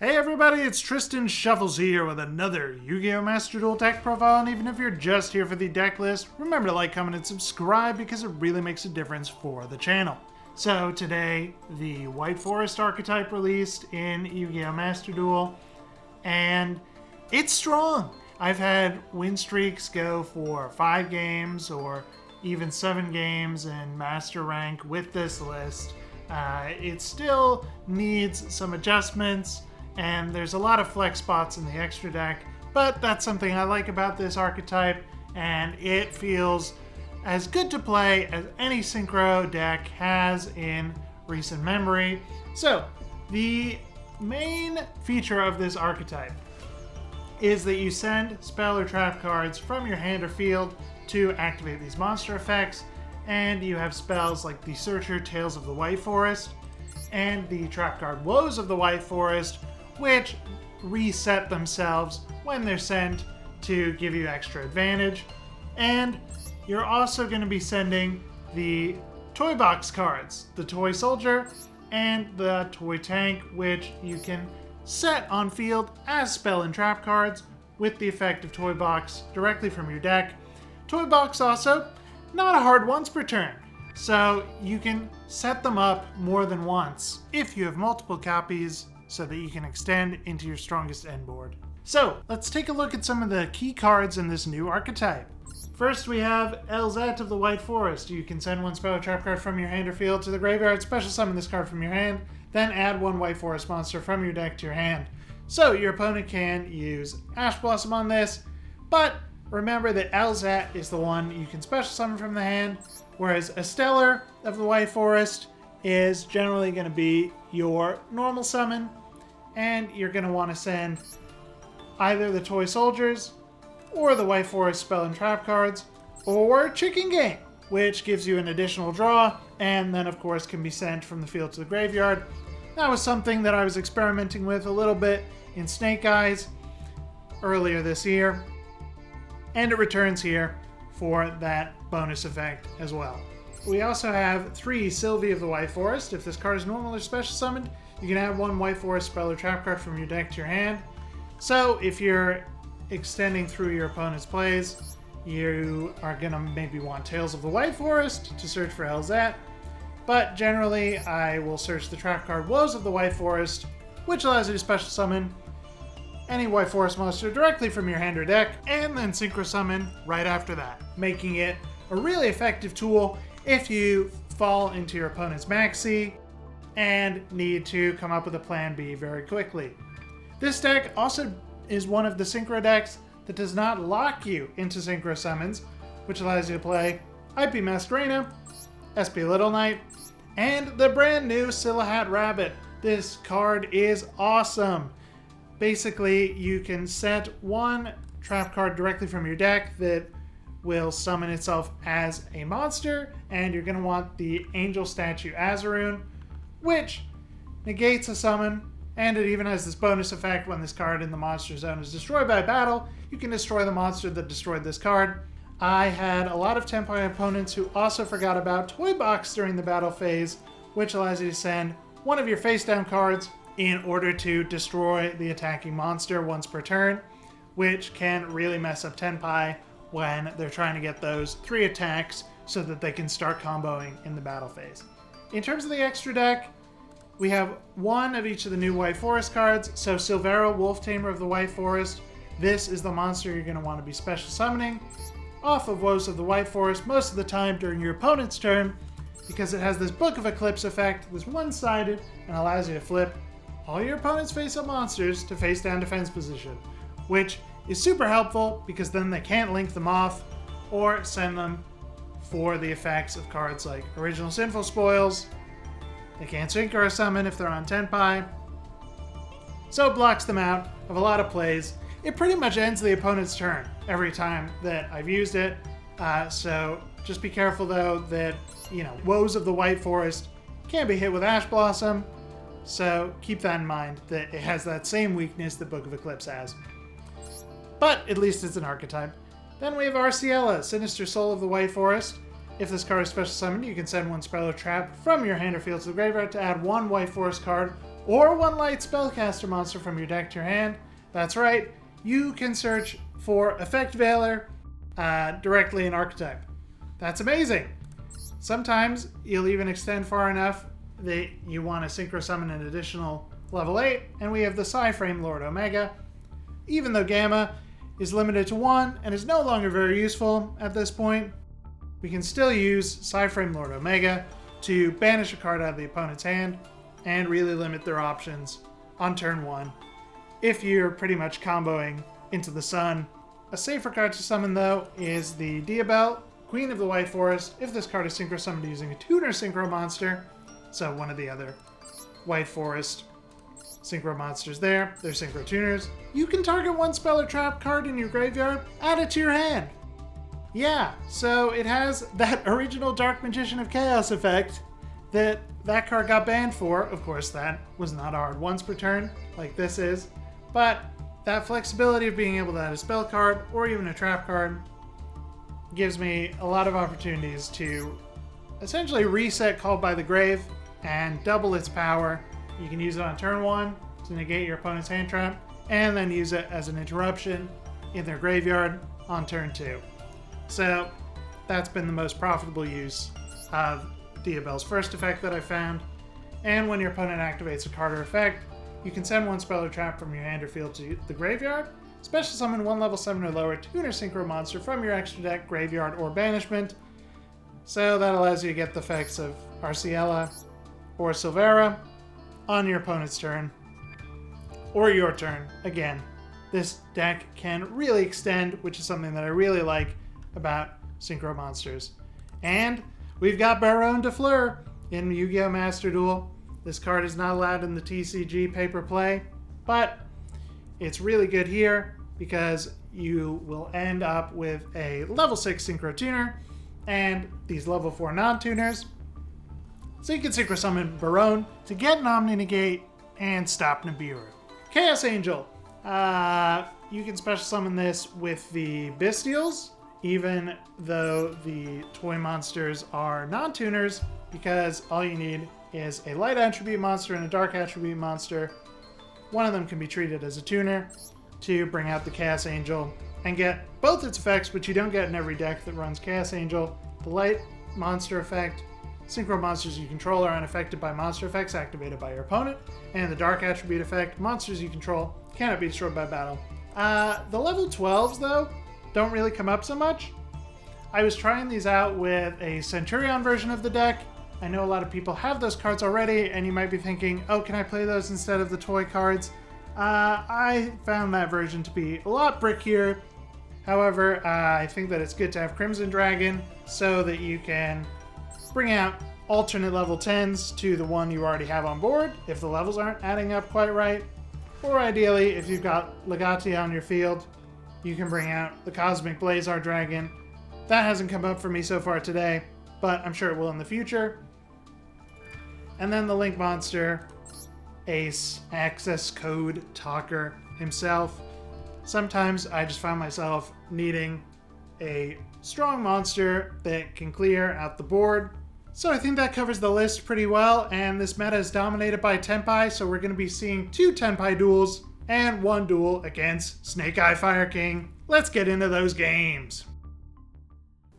Hey everybody, it's Tristan Shuffles here with another Yu-Gi-Oh! Master Duel deck profile, and even if you're just here for the deck list, remember to like, comment, and subscribe because it really makes a difference for the channel. So today, the White Forest archetype released in Yu-Gi-Oh! Master Duel, and it's strong. I've had win streaks go for 5 games or even 7 games in Master Rank with this list. It still needs some adjustments, and there's a lot of flex spots in the extra deck, but that's something I like about this archetype, and it feels as good to play as any synchro deck has in recent memory. So, the main feature of this archetype is that you send spell or trap cards from your hand or field to activate these monster effects, and you have spells like the Searcher Tales of the White Forest and the trap card Woes of the White Forest, which reset themselves when they're sent to give you extra advantage. And you're also going to be sending the Toy Box cards, the Toy Soldier and the Toy Tank, which you can set on field as spell and trap cards with the effect of Toy Box directly from your deck. Toy Box also, not a hard once per turn, so you can set them up more than once if you have multiple copies, so that you can extend into your strongest end board. So, let's take a look at some of the key cards in this new archetype. First, we have Elzette of the White Forest. You can send one spell or trap card from your hand or field to the graveyard, special summon this card from your hand, then add one White Forest monster from your deck to your hand. So, your opponent can use Ash Blossom on this, but remember that Elzette is the one you can special summon from the hand, whereas Esteller of the White Forest is generally going to be your normal summon, and you're going to want to send either the Toy Soldiers or the White Forest spell and trap cards, or Chicken Game, which gives you an additional draw, and then of course can be sent from the field to the graveyard. That was something that I was experimenting with a little bit in Snake Eyes earlier this year, and it returns here for that bonus effect as well. We also have 3 Sylvie of the White Forest. If this card is normal or special summoned, you can add 1 White Forest spell or trap card from your deck to your hand. So if you're extending through your opponent's plays, you are going to maybe want Tales of the White Forest to search for Elzette. But generally, I will search the trap card Woes of the White Forest, which allows you to special summon any White Forest monster directly from your hand or deck, and then synchro summon right after that, making it a really effective tool if you fall into your opponent's maxi and need to come up with a plan B very quickly. This deck also is one of the synchro decks that does not lock you into synchro summons, which allows you to play IP Masquerena, SP Little Knight, and the brand new Silahat Rabbit. This card is awesome. Basically, you can set one trap card directly from your deck that will summon itself as a monster, and you're going to want the Angel Statue Azaroon, which negates a summon, and it even has this bonus effect: when this card in the monster zone is destroyed by battle, you can destroy the monster that destroyed this card. I had a lot of Tenpai opponents who also forgot about Toy Box during the battle phase, which allows you to send one of your face down cards in order to destroy the attacking monster once per turn, which can really mess up Tenpai when they're trying to get those 3 attacks so that they can start comboing in the battle phase. In terms of the extra deck, we have 1 of each of the new White Forest cards. So Silvera, Wolf Tamer of the White Forest. This is the monster you're going to want to be special summoning off of Woes of the White Forest most of the time during your opponent's turn, because it has this Book of Eclipse effect that's one-sided and allows you to flip all your opponent's face-up monsters to face-down defense position, which is super helpful because then they can't link them off or send them for the effects of cards like Original Sinful Spoils. They can't synchro summon if they're on Tenpai, so it blocks them out of a lot of plays. It pretty much ends the opponent's turn every time that I've used it, so just be careful though that, Woes of the White Forest can be hit with Ash Blossom, so keep that in mind, that it has that same weakness that Book of Eclipse has. But at least it's an archetype. Then we have Arciella, Sinister Soul of the White Forest. If this card is special summoned, you can send 1 spell or trap from your hand or field to the graveyard to add 1 White Forest card or one light spellcaster monster from your deck to your hand. That's right, you can search for Effect Veiler directly in Archetype. That's amazing. Sometimes you'll even extend far enough that you want to synchro summon an additional level 8, and we have the Psyframe Lord Omega. Even though Gamma is limited to 1 and is no longer very useful at this point, we can still use Psyframe Lord Omega to banish a card out of the opponent's hand and really limit their options on turn 1 if you're pretty much comboing into the sun. A safer card to summon, though, is the Diabell, Queen of the White Forest, if this card is synchro summoned using a tuner synchro monster. So one of the other White Forest synchro monsters there, they're synchro tuners. You can target one spell or trap card in your graveyard, add it to your hand. Yeah, so it has that original Dark Magician of Chaos effect that card got banned for. Of course, that was not a hard once per turn like this is, but that flexibility of being able to add a spell card or even a trap card gives me a lot of opportunities to essentially reset Called by the Grave and double its power. You can use it on turn 1 to negate your opponent's hand trap, and then use it as an interruption in their graveyard on turn 2. So that's been the most profitable use of Diabell's first effect that I found. And when your opponent activates a card or effect, you can send one spell or trap from your hand or field to the graveyard, special summon one level 7 or lower tuner synchro monster from your extra deck, graveyard, or banishment. So that allows you to get the effects of Arciela or Silvera on your opponent's turn, or your turn. Again, this deck can really extend, which is something that I really like about synchro monsters. And we've got Baronne de Fleur in Yu-Gi-Oh! Master Duel. This card is not allowed in the TCG paper play, but it's really good here because you will end up with a level 6 synchro tuner and these level 4 non-tuners. So you can synchro summon Baronne to get an Omni Negate and stop Nibiru. Chaos Angel. You can special summon this with the Bystials, even though the toy monsters are non-tuners, because all you need is a light attribute monster and a dark attribute monster. One of them can be treated as a tuner to bring out the Chaos Angel and get both its effects, which you don't get in every deck that runs Chaos Angel. The light monster effect, synchro monsters you control are unaffected by monster effects activated by your opponent, and the dark attribute effect, monsters you control cannot be destroyed by battle. The level 12s, though, don't really come up so much. I was trying these out with a Centurion version of the deck. I know a lot of people have those cards already, and you might be thinking, oh, can I play those instead of the toy cards? I found that version to be a lot brickier. However, I think that it's good to have Crimson Dragon so that you can bring out alternate level 10s to the one you already have on board if the levels aren't adding up quite right. Or ideally, if you've got Legatia on your field, you can bring out the Cosmic Blazar Dragon. That hasn't come up for me so far today, but I'm sure it will in the future. And then the Link Monster, Ace, Access Code Talker himself. Sometimes I just find myself needing a strong monster that can clear out the board. So I think that covers the list pretty well, and this meta is dominated by Tenpai, so we're going to be seeing 2 Tenpai duels and 1 duel against Snake Eye Fire King. Let's get into those games.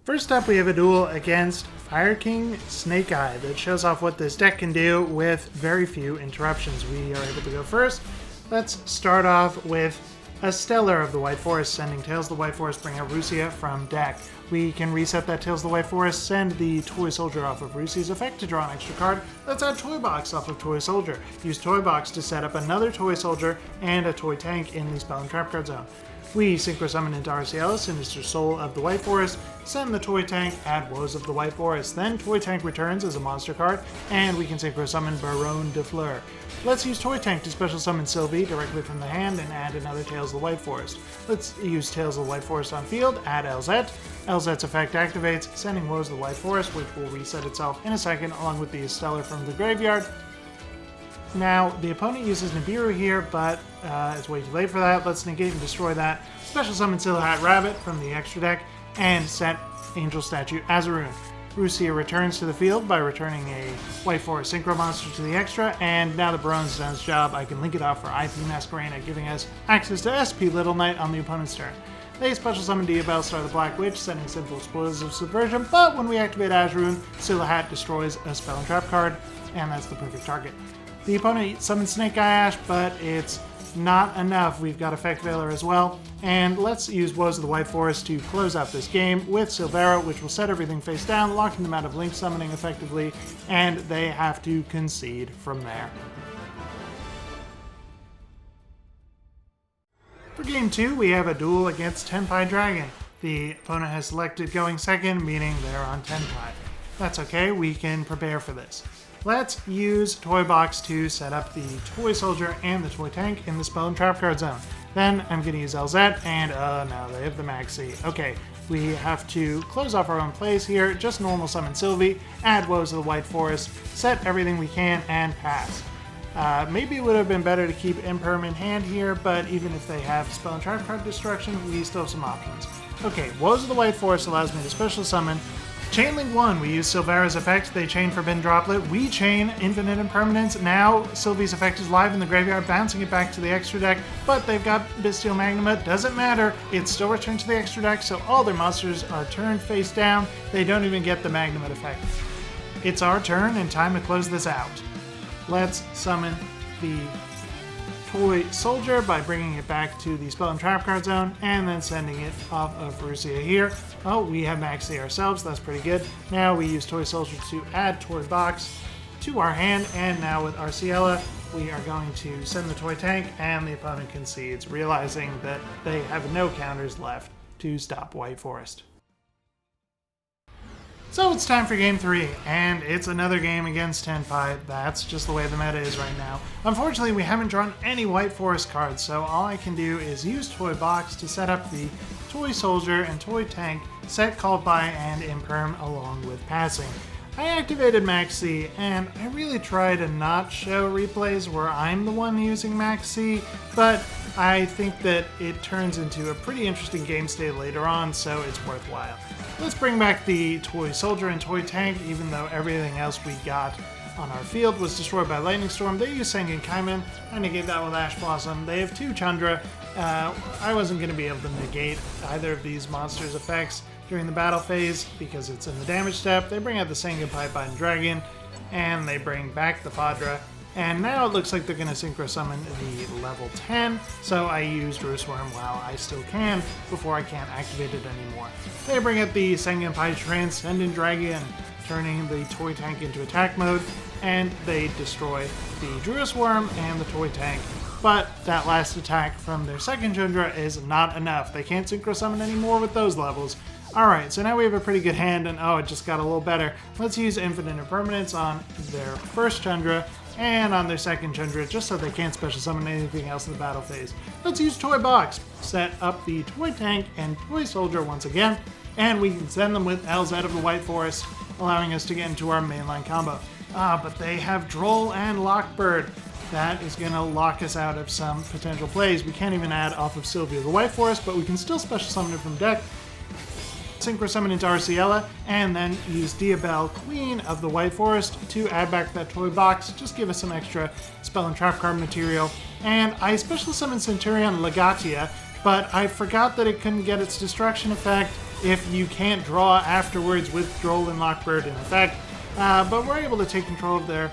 First up, we have a duel against Fire King Snake Eye that shows off what this deck can do with very few interruptions. We are able to go first. Let's start off with a Stellar of the White Forest, sending Tails of the White Forest, bring out Rusia from deck. We can reset that Tails of the White Forest, send the Toy Soldier off of Rusia's effect to draw an extra card. Let's add Toy Box off of Toy Soldier. Use Toy Box to set up another Toy Soldier and a Toy Tank in the Spell and Trap card zone. We synchro summon into Arciela, Sinister Soul of the White Forest, send the Toy Tank, add Woes of the White Forest. Then Toy Tank returns as a monster card, and we can synchro summon Baronne de Fleur. Let's use Toy Tank to special summon Sylvie directly from the hand and add another Tails of the White Forest. Let's use Tails of the White Forest on field, add Elzette. Elzette's effect activates, sending Woes of the White Forest, which will reset itself in a second, along with the Stellar from the graveyard. Now, the opponent uses Nibiru here, but it's way too late for that. Let's negate and destroy that. Special summon Silhouette Rabbit from the extra deck, and set Angel Statue as a rune. Rusia returns to the field by returning a White Forest Synchro monster to the extra, and now that Baron's done his job, I can link it off for IP Masquerena, giving us access to SP Little Knight on the opponent's turn. They special summon Diabell, Star the Black Witch, sending simple Spoils of Subversion, but when we activate Azurune, Silhouette destroys a spell and trap card, and that's the perfect target. The opponent summons Snake Eye Ash, but it's not enough. We've got Effect Veiler as well, and let's use Woes of the White Forest to close out this game with Silvera, which will set everything face down, locking them out of Link summoning effectively, and they have to concede from there. For game 2, we have a duel against Tenpai Dragon. The opponent has selected going second, meaning they're on Tenpai. That's okay, we can prepare for this. Let's use Toy Box to set up the Toy Soldier and the Toy Tank in the Spell and Trap card zone. Then I'm going to use LZ, and no, they have the Maxi. Okay, we have to close off our own plays here, just normal summon Sylvie, add Woes of the White Forest, set everything we can, and pass. Maybe it would have been better to keep Imperm in hand here, but even if they have Spell and Trap card destruction, we still have some options. Okay, Woes of the White Forest allows me to special summon Chainlink 1, we use Silvera's effect, they chain Forbidden Droplet, we chain Infinite Impermanence, now Sylvie's effect is live in the graveyard, bouncing it back to the extra deck, but they've got Bystial Magnuma, doesn't matter, it's still returned to the extra deck, so all their monsters are turned face down, they don't even get the Magnum effect. It's our turn and time to close this out. Let's summon the Toy Soldier by bringing it back to the Spell and Trap card zone and then sending it off of Rusia here. Oh, we have Maxi ourselves, that's pretty good. Now we use Toy Soldier to add Toy Box to our hand, and now with Arciela, we are going to send the Toy Tank, and the opponent concedes, realizing that they have no counters left to stop White Forest. So it's time for game 3, and it's another game against Tenpai. That's just the way the meta is right now. Unfortunately, we haven't drawn any White Forest cards, so all I can do is use Toy Box to set up the Toy Soldier and Toy Tank, set Called By and Imperm along with passing. I activated Maxi, and I really try to not show replays where I'm the one using Maxi, but I think that it turns into a pretty interesting game state later on, so it's worthwhile. Let's bring back the Toy Soldier and Toy Tank, even though everything else we got on our field was destroyed by Lightning Storm. They use Sengen Kaiman. I negate that with Ash Blossom. They have 2 Chandra. I wasn't going to be able to negate either of these monsters' effects during the battle phase because it's in the damage step. They bring out the Sengen Pipeline Dragon, and they bring back the Fadra. And now it looks like they're going to Synchro Summon the level 10, so I used Roosworm while I still can, before I can't activate it anymore. They bring out the Sengenpai Transcendent Dragon, turning the Toy Tank into attack mode, and they destroy the Druis Worm and the Toy Tank. But that last attack from their second Chandra is not enough. They can't Synchro Summon anymore with those levels. Alright, so now we have a pretty good hand, and oh, it just got a little better. Let's use Infinite Impermanence on their first Chandra, and on their second Chandra, just so they can't special summon anything else in the battle phase. Let's use Toy Box, set up the Toy Tank and Toy Soldier once again, and we can send them with LZ of the White Forest, allowing us to get into our mainline combo. But they have Droll and Lockbird. That is going to lock us out of some potential plays. We can't even add off of Sylvia of the White Forest, but we can still special summon it from deck, Synchro Summon into Arciela, and then use Diabell, Queen of the White Forest, to add back that Toy Box, just give us some extra Spell and Trap card material. And I special summoned Centurion Legatia, but I forgot that it couldn't get its destruction effect if you can't draw afterwards with Droll and Lockbird in effect. But we're able to take control of their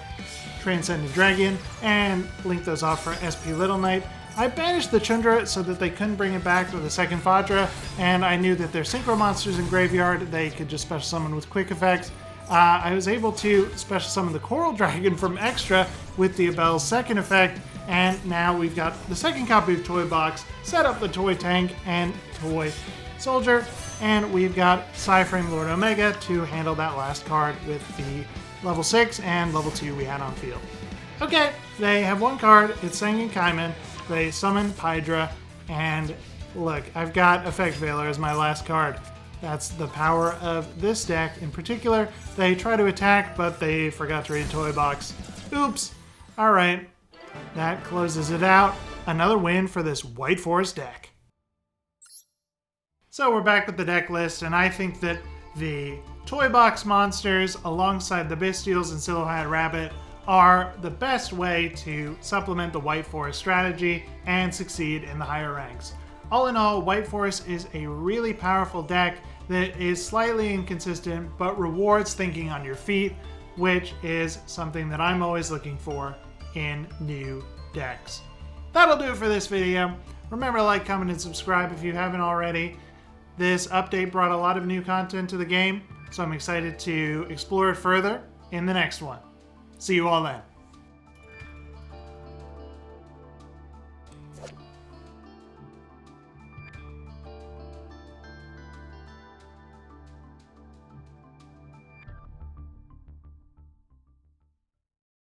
Transcendent Dragon and link those off for SP Little Knight. I banished the Chandra so that they couldn't bring it back with a second Fadra, and I knew that their Synchro monsters in Graveyard, they could just special summon with quick effects. I was able to special summon the Coral Dragon from Extra with Diabell's second effect, and now we've got the second copy of Toy Box, set up the Toy Tank and Toy Soldier, and we've got Cyphering Lord Omega to handle that last card with the level 6 and level 2 we had on field. Okay, they have one card, it's Sengen Kaiman. They summon Pydra, and look, I've got Effect Veiler as my last card. That's the power of this deck in particular. They try to attack, but they forgot to read Toy Box. Oops. Alright, that closes it out. Another win for this White Forest deck. So we're back with the deck list, and I think that the Toy box monsters alongside the Bestials and Silhouette Rabbit are the best way to supplement the White Forest strategy and succeed in the higher ranks. All in all, White Forest is a really powerful deck that is slightly inconsistent but rewards thinking on your feet, which is something that I'm always looking for in new decks. That'll do it for this video. Remember to like, comment, and subscribe if you haven't already. This update brought a lot of new content to the game, so I'm excited to explore it further in the next one. See you all then.